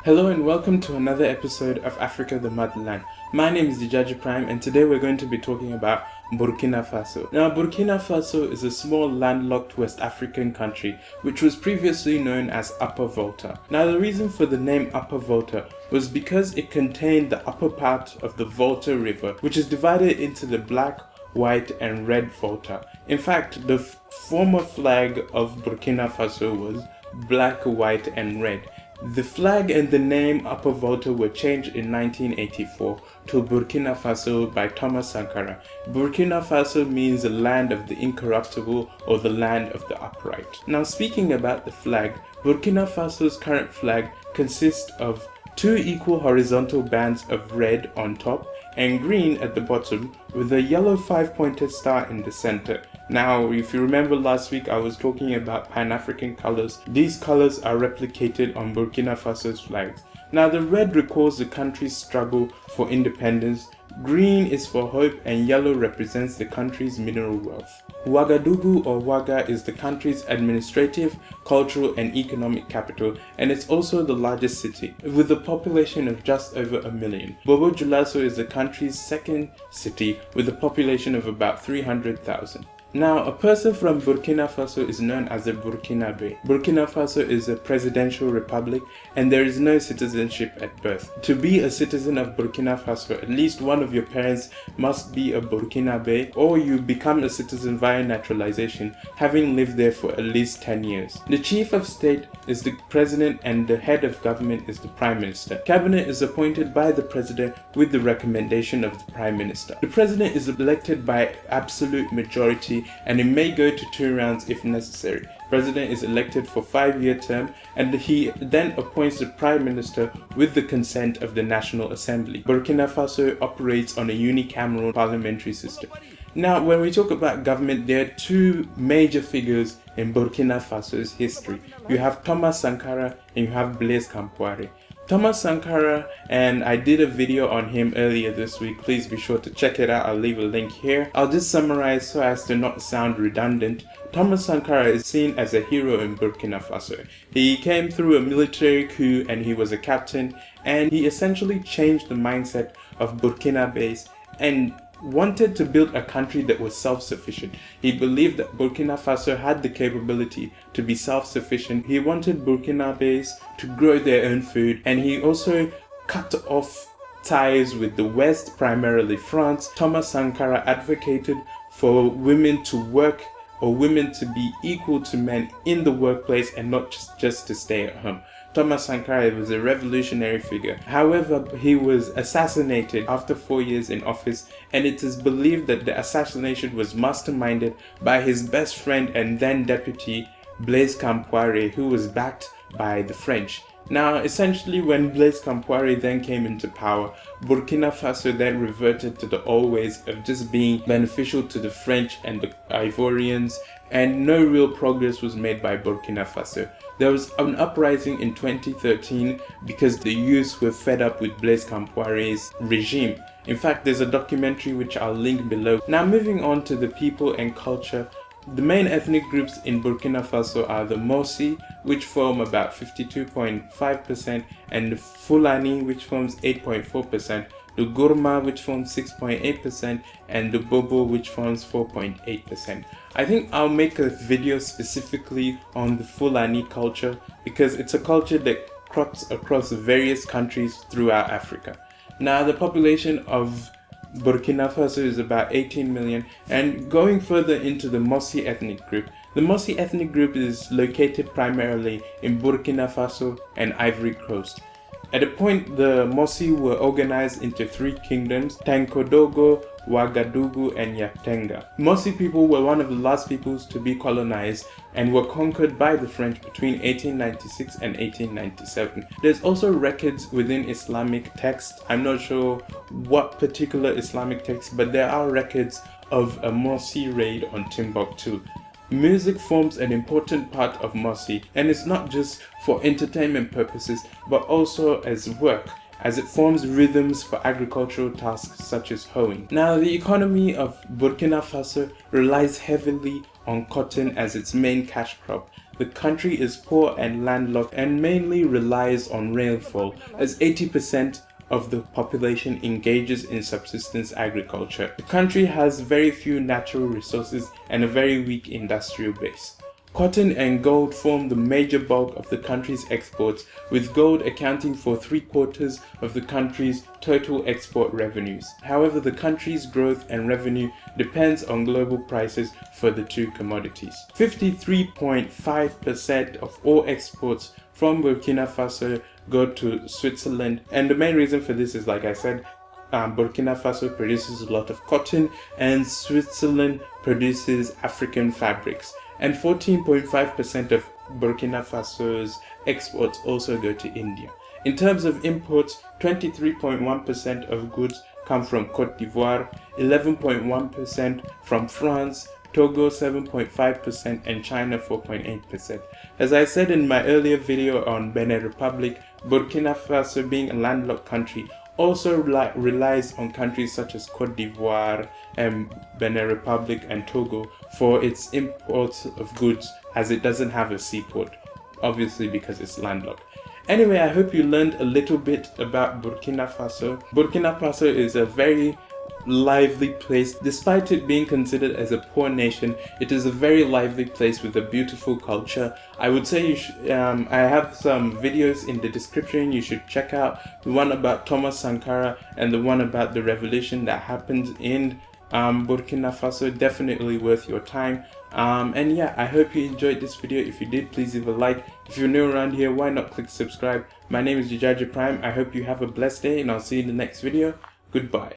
Hello and welcome to another episode of Africa the Motherland. My name is Djaji Prime and today we're going to be talking about Burkina Faso. Now Burkina Faso is a small landlocked West African country which was previously known as Upper Volta. Now the reason for the name Upper Volta was because it contained the upper part of the Volta River, which is divided into the Black, White and Red Volta. In fact, the former flag of Burkina Faso was black, white and red. The flag and the name Upper Volta were changed in 1984 to Burkina Faso by Thomas Sankara. Burkina Faso means the land of the incorruptible or the land of the upright. Now speaking about the flag, Burkina Faso's current flag consists of two equal horizontal bands of red on top and green at the bottom with a yellow five-pointed star in the center. Now, if you remember last week I was talking about Pan-African colors. These colors are replicated on Burkina Faso's flags. Now the red recalls the country's struggle for independence, green is for hope and yellow represents the country's mineral wealth. Ouagadougou or Ouaga is the country's administrative, cultural and economic capital, and it's also the largest city, with a population of just over 1 million. Bobo-Dioulasso is the country's second city with a population of about 300,000. Now, a person from Burkina Faso is known as a Burkinabe. Burkina Faso is a presidential republic and there is no citizenship at birth. To be a citizen of Burkina Faso, at least one of your parents must be a Burkinabe, or you become a citizen via naturalization, having lived there for at least 10 years. The chief of state is the president and the head of government is the prime minister. Cabinet is appointed by the president with the recommendation of the prime minister. The president is elected by absolute majority and it may go to 2 rounds if necessary. President is elected for 5-year term and he then appoints the prime minister with the consent of the National Assembly. Burkina Faso operates on a unicameral parliamentary system. Now, when we talk about government, there are two major figures in Burkina Faso's history. You have Thomas Sankara and you have Blaise Compaoré. Thomas Sankara, and I did a video on him earlier this week. Please be sure to check it out. I'll leave a link here. I'll just summarize so as to not sound redundant. Thomas Sankara is seen as a hero in Burkina Faso. He came through a military coup and he was a captain, and he essentially changed the mindset of Burkinabés and wanted to build a country that was self-sufficient. He believed that Burkina Faso had the capability to be self-sufficient. He wanted Burkinabés to grow their own food, and he also cut off ties with the West, primarily France. Thomas Sankara advocated for women to work, or women to be equal to men in the workplace and not just to stay at home. Thomas Sankara was a revolutionary figure. However, he was assassinated after 4 years in office, and it is believed that the assassination was masterminded by his best friend and then deputy Blaise Compaoré, who was backed by the French. Now, essentially, when Blaise Compaoré then came into power, Burkina Faso then reverted to the old ways of just being beneficial to the French and the Ivorians, and no real progress was made by Burkina Faso. There was an uprising in 2013 because the youths were fed up with Blaise Compaoré's regime. In fact, there's a documentary which I'll link below. Now, moving on to the people and culture. The main ethnic groups in Burkina Faso are the Mossi, which form about 52.5%, and the Fulani, which forms 8.4%, the Gourma, which forms 6.8%, and the Bobo, which forms 4.8%. I think I'll make a video specifically on the Fulani culture because it's a culture that crops across various countries throughout Africa. Now, the population of Burkina Faso is about 18 million, and going further into the Mossi ethnic group. The Mossi ethnic group is located primarily in Burkina Faso and Ivory Coast. At a point, the Mossi were organized into 3 kingdoms: Tenkodogo, Ouagadougou and Yatenga. Mossi people were one of the last peoples to be colonized and were conquered by the French between 1896 and 1897. There's also records within Islamic texts. I'm not sure what particular Islamic text, but there are records of a Mossi raid on Timbuktu. Music forms an important part of Mossi, and it's not just for entertainment purposes but also as work, as it forms rhythms for agricultural tasks such as hoeing. Now, the economy of Burkina Faso relies heavily on cotton as its main cash crop. The country is poor and landlocked and mainly relies on rainfall, as 80% of the population engages in subsistence agriculture. The country has very few natural resources and a very weak industrial base. Cotton and gold form the major bulk of the country's exports, with gold accounting for 3/4 of the country's total export revenues. However, the country's growth and revenue depends on global prices for the two commodities. 53.5% of all exports from Burkina Faso go to Switzerland, and the main reason for this is, like I said, Burkina Faso produces a lot of cotton and Switzerland produces African fabrics. And 14.5% of Burkina Faso's exports also go to India. In terms of imports, 23.1% of goods come from Côte d'Ivoire, 11.1% from France, Togo 7.5%, and China 4.8%. As I said in my earlier video on Benin Republic, Burkina Faso, being a landlocked country, also relies on countries such as Côte d'Ivoire and Benin Republic and Togo for its imports of goods, as it doesn't have a seaport, obviously because it's landlocked. Anyway, I hope you learned a little bit about Burkina Faso. Burkina Faso is a very lively place. Despite it being considered as a poor nation, it is a very lively place with a beautiful culture. I would say I have some videos in the description you should check out. The one about Thomas Sankara and the one about the revolution that happened in Burkina Faso. Definitely worth your time. And yeah, I hope you enjoyed this video. If you did, please leave a like. If you're new around here, why not click subscribe? My name is Djaji Prime. I hope you have a blessed day, and I'll see you in the next video. Goodbye.